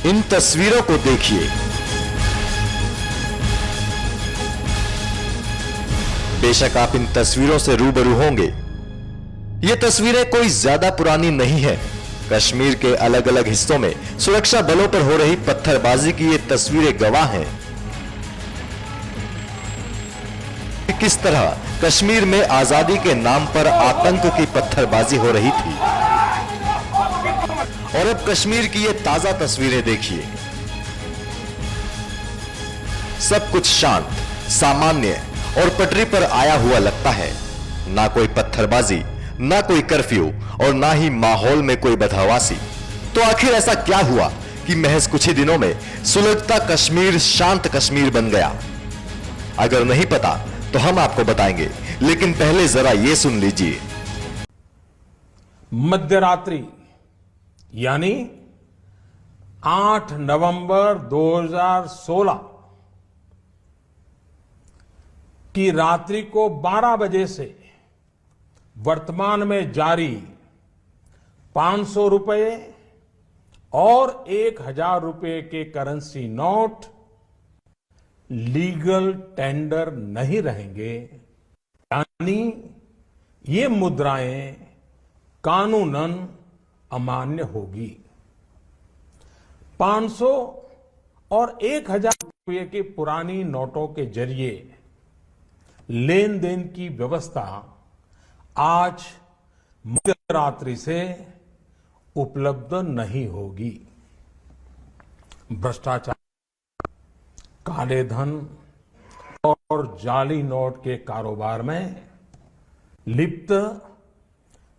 इन तस्वीरों को देखिए। बेशक आप इन तस्वीरों से रूबरू होंगे। ये तस्वीरें कोई ज्यादा पुरानी नहीं है। कश्मीर के अलग अलग हिस्सों में सुरक्षा बलों पर हो रही पत्थरबाजी की ये तस्वीरें गवाह हैं। किस तरह कश्मीर में आजादी के नाम पर आतंक की पत्थरबाजी हो रही थी। और अब कश्मीर की ये ताजा तस्वीरें देखिए। सब कुछ शांत, सामान्य और पटरी पर आया हुआ लगता है। ना कोई पत्थरबाजी, ना कोई कर्फ्यू और ना ही माहौल में कोई बदहवासी। तो आखिर ऐसा क्या हुआ कि महज कुछ ही दिनों में सुलगता कश्मीर शांत कश्मीर बन गया? अगर नहीं पता तो हम आपको बताएंगे, लेकिन पहले जरा यह सुन लीजिए। मध्यरात्रि यानी 8 नवंबर 2016 की रात्रि को 12 बजे से वर्तमान में जारी 500 रुपए और 1000 रुपए के करेंसी नोट लीगल टेंडर नहीं रहेंगे, यानी ये मुद्राएं कानूनन अमान्य होगी। 500 और 1000 रुपये के पुरानी नोटों के जरिए लेन देन की व्यवस्था आज मध्यरात्रि से उपलब्ध नहीं होगी। भ्रष्टाचार, काले धन और जाली नोट के कारोबार में लिप्त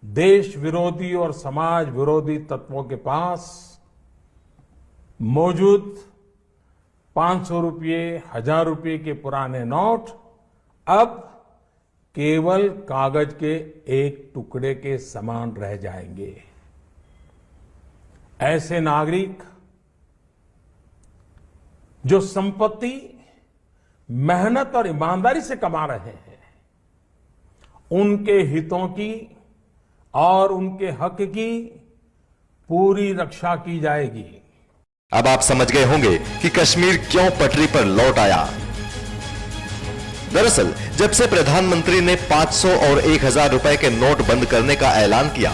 देश विरोधी और समाज विरोधी तत्वों के पास मौजूद 500 रुपये, 1000 रुपये के पुराने नोट अब केवल कागज के एक टुकड़े के समान रह जाएंगे। ऐसे नागरिक जो संपत्ति मेहनत और ईमानदारी से कमा रहे हैं, उनके हितों की और उनके हक की पूरी रक्षा की जाएगी। अब आप समझ गए होंगे कि कश्मीर क्यों पटरी पर लौट आया। दरअसल जब से प्रधानमंत्री ने 500 और 1000 रुपए के नोट बंद करने का ऐलान किया,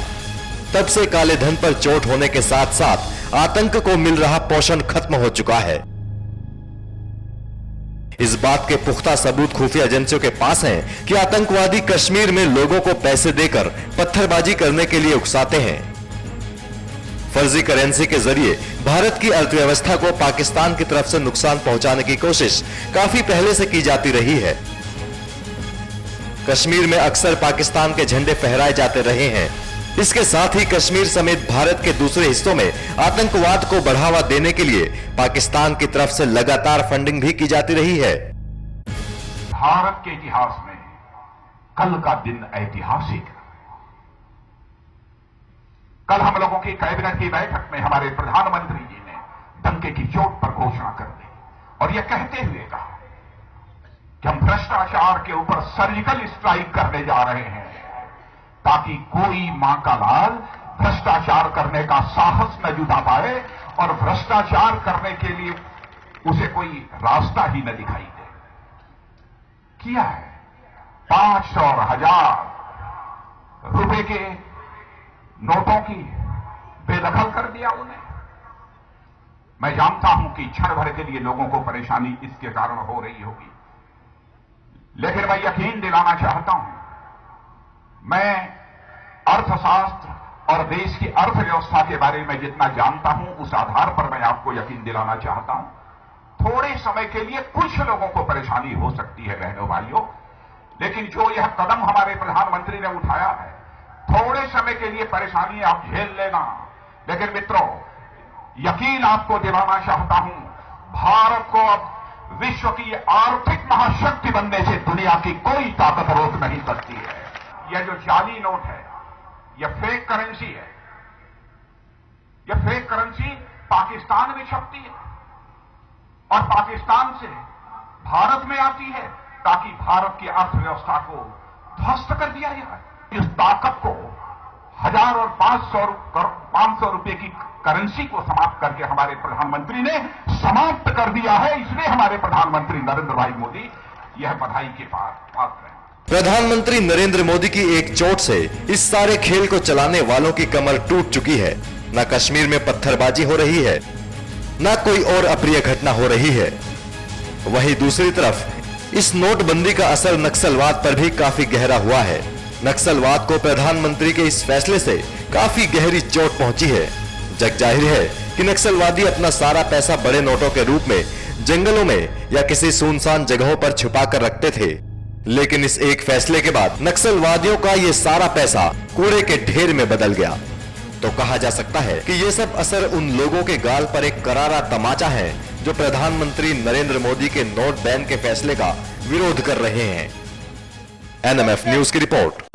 तब से काले धन पर चोट होने के साथ साथ आतंक को मिल रहा पोषण खत्म हो चुका है। इस बात के पुख्ता सबूत खुफिया एजेंसियों के पास हैं कि आतंकवादी कश्मीर में लोगों को पैसे देकर पत्थरबाजी करने के लिए उकसाते हैं। फर्जी करेंसी के जरिए भारत की अर्थव्यवस्था को पाकिस्तान की तरफ से नुकसान पहुंचाने की कोशिश काफी पहले से की जाती रही है। कश्मीर में अक्सर पाकिस्तान के झंडे फहराए जाते रहे हैं। इसके साथ ही कश्मीर समेत भारत के दूसरे हिस्सों में आतंकवाद को बढ़ावा देने के लिए पाकिस्तान की तरफ से लगातार फंडिंग भी की जाती रही है। भारत के इतिहास में कल का दिन ऐतिहासिक है। कल हम लोगों की कैबिनेट की बैठक में हमारे प्रधानमंत्री जी ने डंके की चोट पर घोषणा कर दी और यह कहते हुए कहा कि हम भ्रष्टाचार के ऊपर सर्जिकल स्ट्राइक करने जा रहे हैं, ताकि कोई मां का लाल भ्रष्टाचार करने का साहस न जुटा पाए और भ्रष्टाचार करने के लिए उसे कोई रास्ता ही न दिखाई दे। किया है 500 और 1000 रुपए के नोटों की बेदखल कर दिया उन्हें। मैं जानता हूं कि क्षण भर के लिए लोगों को परेशानी इसके कारण हो रही होगी, लेकिन मैं यकीन दिलाना चाहता हूं, मैं अर्थशास्त्र और देश की अर्थव्यवस्था के बारे में जितना जानता हूं, उस आधार पर मैं आपको यकीन दिलाना चाहता हूं। थोड़े समय के लिए कुछ लोगों को परेशानी हो सकती है बहनों भाइयों, लेकिन जो यह कदम हमारे प्रधानमंत्री ने उठाया है, थोड़े समय के लिए परेशानी आप झेल लेना, लेकिन मित्रों यकीन आपको दिलाना चाहता हूं, भारत को अब विश्व की आर्थिक महाशक्ति बनने से दुनिया की कोई ताकत रोक नहीं सकती है। यह जो जाली नोट है, यह फेक करेंसी है। यह फेक करेंसी पाकिस्तान में छपती है और पाकिस्तान से भारत में आती है, ताकि भारत की अर्थव्यवस्था को ध्वस्त कर दिया जाए। इस ताकत को 1000 और 500 रुपए की करेंसी को समाप्त करके हमारे प्रधानमंत्री ने समाप्त कर दिया है। इसलिए हमारे प्रधानमंत्री नरेंद्र भाई मोदी यह बधाई के पात्र हैं। प्रधानमंत्री नरेंद्र मोदी की एक चोट से इस सारे खेल को चलाने वालों की कमर टूट चुकी है। न कश्मीर में पत्थरबाजी हो रही है, न कोई और अप्रिय घटना हो रही है। वहीं दूसरी तरफ इस नोटबंदी का असर नक्सलवाद पर भी काफी गहरा हुआ है। नक्सलवाद को प्रधानमंत्री के इस फैसले से काफी गहरी चोट पहुंची है। जग जाहिर है कि नक्सलवादी अपना सारा पैसा बड़े नोटों के रूप में जंगलों में या किसी सुनसान जगहों पर छुपा कर रखते थे, लेकिन इस एक फैसले के बाद नक्सलवादियों का ये सारा पैसा कूड़े के ढेर में बदल गया। तो कहा जा सकता है कि ये सब असर उन लोगों के गाल पर एक करारा तमाचा है जो प्रधानमंत्री नरेंद्र मोदी के नोट बैन के फैसले का विरोध कर रहे हैं। एनएमएफ न्यूज की रिपोर्ट।